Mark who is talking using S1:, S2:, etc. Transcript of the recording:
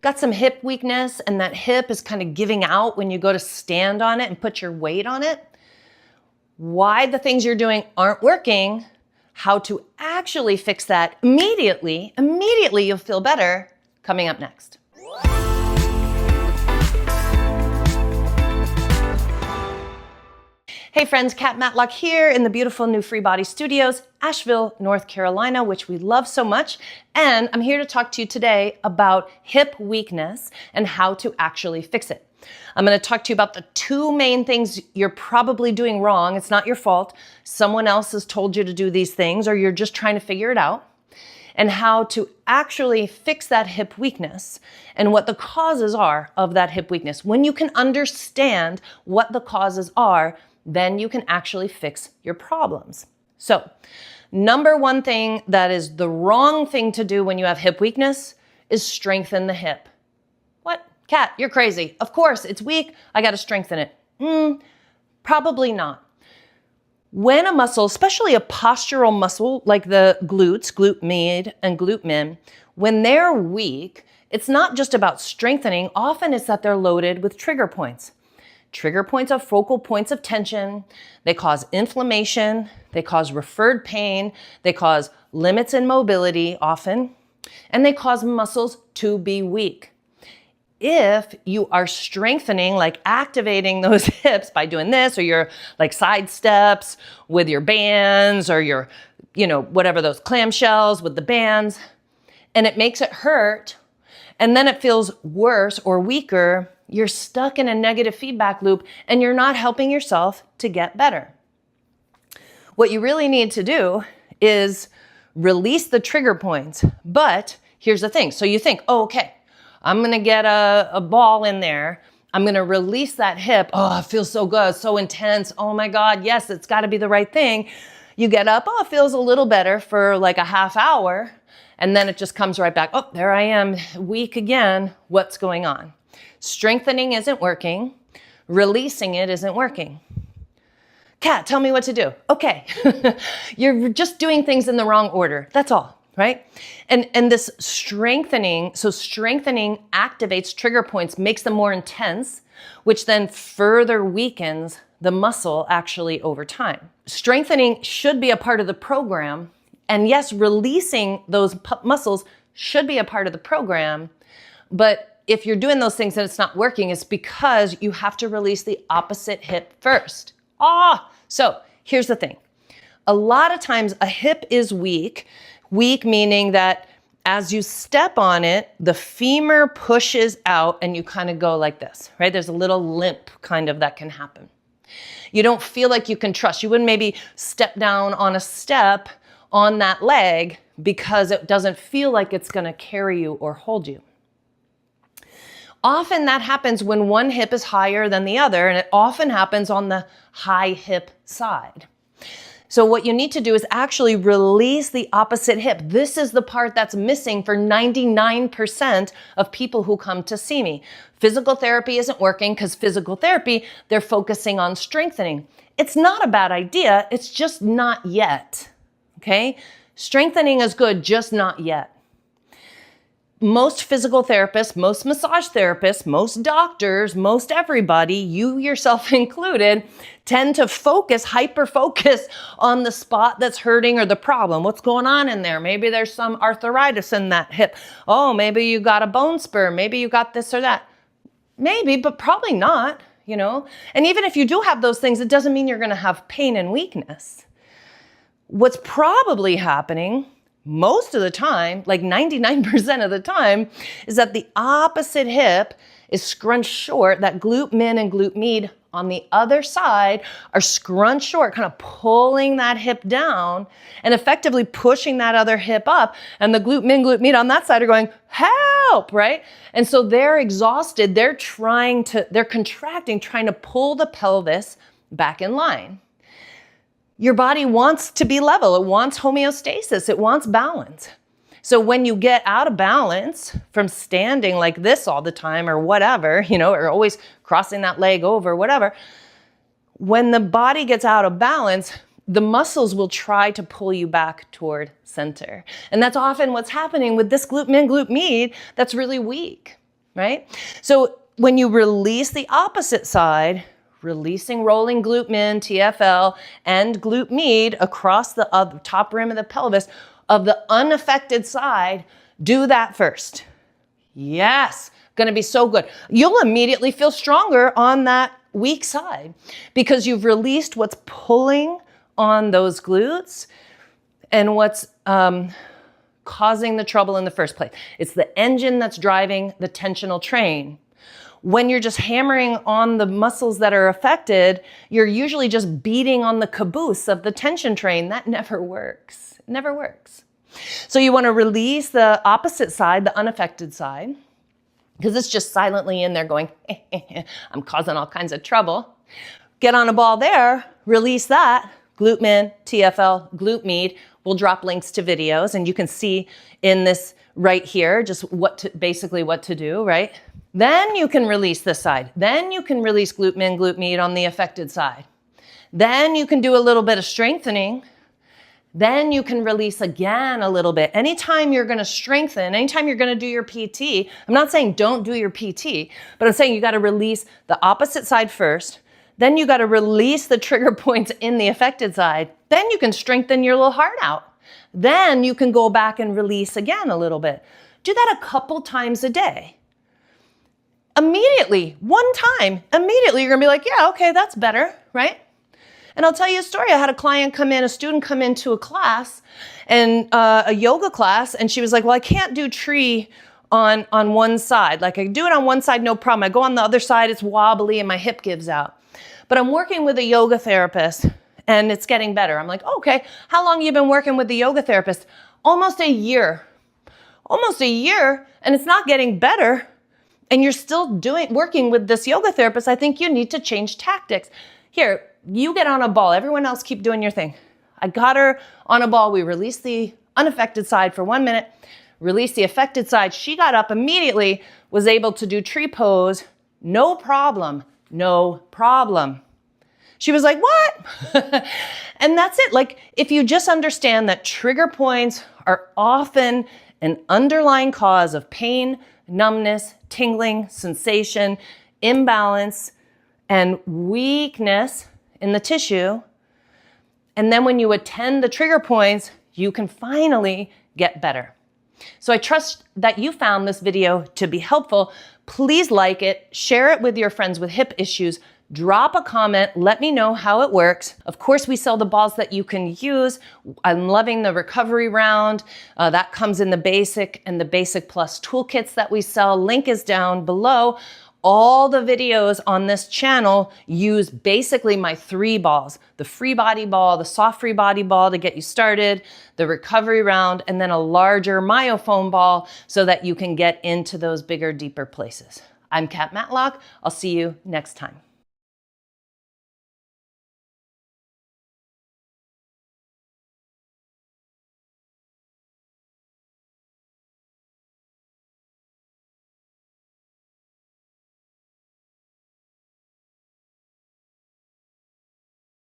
S1: Got some hip weakness and that hip is kind of giving out when you go to stand on it and put your weight on it? Why the things you're doing aren't working, how to actually fix that immediately you'll feel better, coming up next. Hey friends, Matlock here in the beautiful new FreeBody studios, Asheville, North Carolina, which we love so much. And I'm here to talk to you today about hip weakness and how to actually fix it. I'm going to talk to you about the two main things you're probably doing wrong. It's not your fault. Someone else has told you to do these things, or you're just trying to figure it out. And how to actually fix that hip weakness and what the causes are of that hip weakness. When you can understand what the causes are, then you can actually fix your problems. So, number one thing that is the wrong thing to do when you have hip weakness is strengthen the hip. What? Kat, you're crazy. Of course, it's weak. I got to strengthen it. Probably not. When a muscle, especially a postural muscle like the glutes, glute med and glute min, when they're weak, it's not just about strengthening. Often it's that they're loaded with trigger points. Trigger points are focal points of tension. They cause inflammation. They cause referred pain. They cause limits in mobility often. And they cause muscles to be weak. If you are strengthening, like activating those hips by doing this, or your like side steps with your bands, or your, whatever, those clamshells with the bands, and it makes it hurt, and then it feels worse or weaker, you're stuck in a negative feedback loop and you're not helping yourself to get better. What you really need to do is release the trigger points. But here's the thing. So you think, oh, okay, I'm going to get a ball in there. I'm going to release that hip. Oh, it feels so good, so intense. Oh my God, yes, it's got to be the right thing. You get up, oh, it feels a little better for like a half hour. And then it just comes right back. Oh, there I am, weak again. What's going on? Strengthening isn't working. Releasing it isn't working. Kat, tell me what to do. Okay, you're just doing things in the wrong order. That's all, right? And this strengthening, so strengthening activates trigger points, makes them more intense, which then further weakens the muscle actually over time. Strengthening should be a part of the program. And yes, releasing those muscles should be a part of the program. But if you're doing those things and it's not working, it's because you have to release the opposite hip first. So here's the thing. A lot of times a hip is weak meaning that as you step on it, the femur pushes out and you kind of go like this, right? There's a little limp kind of that can happen. You don't feel like you can trust. You wouldn't maybe step down on a step on that leg because it doesn't feel like it's going to carry you or hold you. Often that happens when one hip is higher than the other, and it often happens on the high hip side. So what you need to do is actually release the opposite hip. This is the part that's missing for 99% of people who come to see me. Physical therapy isn't working because physical therapy, they're focusing on strengthening. It's not a bad idea, it's just not yet, okay? Strengthening is good, just not yet. Most physical therapists, most massage therapists, most doctors, most everybody, you yourself included, tend to hyper-focus on the spot that's hurting or the problem. What's going on in there? Maybe there's some arthritis in that hip. Oh, maybe you got a bone spur. Maybe you got this or that. Maybe, but probably not, And even if you do have those things, it doesn't mean you're going to have pain and weakness. What's probably happening most of the time, like 99% of the time, is that the opposite hip is scrunched short. That glute min and glute med on the other side are scrunched short, kind of pulling that hip down and effectively pushing that other hip up. And the glute min, glute med on that side are going, help, right? And so they're exhausted. They're contracting, trying to pull the pelvis back in line. Your body wants to be level. It wants homeostasis. It wants balance. So when you get out of balance from standing like this all the time or whatever, or always crossing that leg over, whatever, when the body gets out of balance, the muscles will try to pull you back toward center. And that's often what's happening with this glute min, glute med that's really weak. right? So when you release the opposite side, releasing rolling glute min, TFL, and glute med across the top rim of the pelvis of the unaffected side, do that first. Yes, gonna be so good. You'll immediately feel stronger on that weak side because you've released what's pulling on those glutes and what's causing the trouble in the first place. It's the engine that's driving the tensional train. When you're just hammering on the muscles that are affected, you're usually just beating on the caboose of the tension train. That never works. It never works. So you want to release the opposite side, the unaffected side, because it's just silently in there going, I'm causing all kinds of trouble. Get on a ball there, release that, glute min, TFL, glute med. We'll drop links to videos and you can see in this right here just basically what to do, right? Then you can release this side. Then you can release glute min, glute med on the affected side. Then you can do a little bit of strengthening. Then you can release again a little bit. Anytime you're going to strengthen, anytime you're going to do your PT, I'm not saying don't do your PT, but I'm saying you got to release the opposite side first. Then you got to release the trigger points in the affected side. Then you can strengthen your little heart out. Then you can go back and release again a little bit. Do that a couple times a day. Immediately, one time, immediately you're going to be like, yeah, okay, that's better, right? And I'll tell you a story. I had a student come into a class, and a yoga class, and she was like, well, I can't do tree on one side. Like I do it on one side, no problem. I go on the other side, it's wobbly and my hip gives out. But I'm working with a yoga therapist and it's getting better. I'm like, oh, okay, how long have you been working with the yoga therapist? Almost a year. Almost a year, and it's not getting better. And you're still working with this yoga therapist. I think you need to change tactics. Here, you get on a ball. Everyone else keep doing your thing. I got her on a ball. We released the unaffected side for 1 minute, released the affected side. She got up immediately, was able to do tree pose. No problem. No problem. She was like, what? And that's it. Like, if you just understand that trigger points are often an underlying cause of pain, numbness, tingling, sensation, imbalance, and weakness in the tissue. And then when you attend the trigger points, you can finally get better. So I trust that you found this video to be helpful. Please like it, share it with your friends with hip issues, drop a comment, let me know how it works. Of course, we sell the balls that you can use. I'm loving the recovery round. That comes in the basic and the basic plus toolkits that we sell. Link is down below. All the videos on this channel use basically my 3 balls, the FreeBody ball, the soft FreeBody ball to get you started, the recovery round, and then a larger myofoam ball so that you can get into those bigger, deeper places. I'm Kat Matlock. I'll see you next time.